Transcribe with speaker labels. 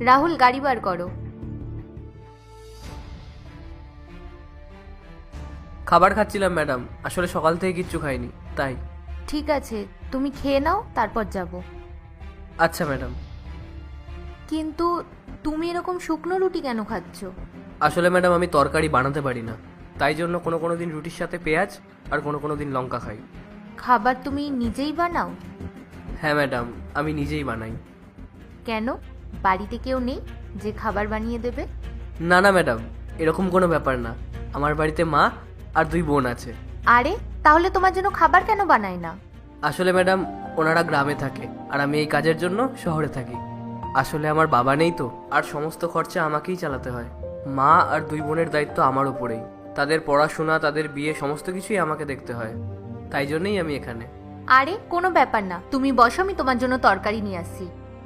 Speaker 1: রাহুল, গাড়ি বার করো।
Speaker 2: খাবার খাচ্ছিলাম ম্যাডাম, আসলে সকাল থেকে কিচ্ছু খাইনি তাই।
Speaker 1: ঠিক আছে, তুমি খেয়ে নাও, তারপর যাব।
Speaker 2: আচ্ছা ম্যাডাম।
Speaker 1: কিন্তু তুমি এরকম শুকনো রুটি কেন খাচ্ছ?
Speaker 2: আসলে ম্যাডাম আমি তরকারি বানাতে পারি না, তাই জন্য কোনো কোনো দিন রুটির সাথে পেঁয়াজ আর কোনো কোনো দিন লঙ্কা খাই।
Speaker 1: খাবার তুমি নিজেই বানাও?
Speaker 2: হ্যাঁ ম্যাডাম, আমি নিজেই বানাই।
Speaker 1: কেন, বাড়িতে কেউ নেই যে খাবার বানিয়ে দেবে?
Speaker 2: না না ম্যাডাম, এরকম কোনো ব্যাপার না। আমার বাড়িতে মা আর 2 বোন আছে।
Speaker 1: আরে, তাহলে তোমার জন্য খাবার কেন বানায় না?
Speaker 2: আসলে ম্যাডাম, ওনারা গ্রামে থাকে আর আমি এই কাজের জন্য শহরে থাকি। আসলে আমার বাবা নেই তো, আর সমস্ত খরচা আমাকেই চালাতে হয়। মা আর 2 বোনের দায়িত্ব আমার উপরেই। তাদের পড়াশোনা, তাদের বিয়ে, সমস্ত কিছুই আমাকে দেখতে হয়। তাই জন্যই আমি এখানে।
Speaker 1: আরে কোনো ব্যাপার না, তুমি বসো, আমি তোমার জন্য তরকারি নিয়ে আসছি।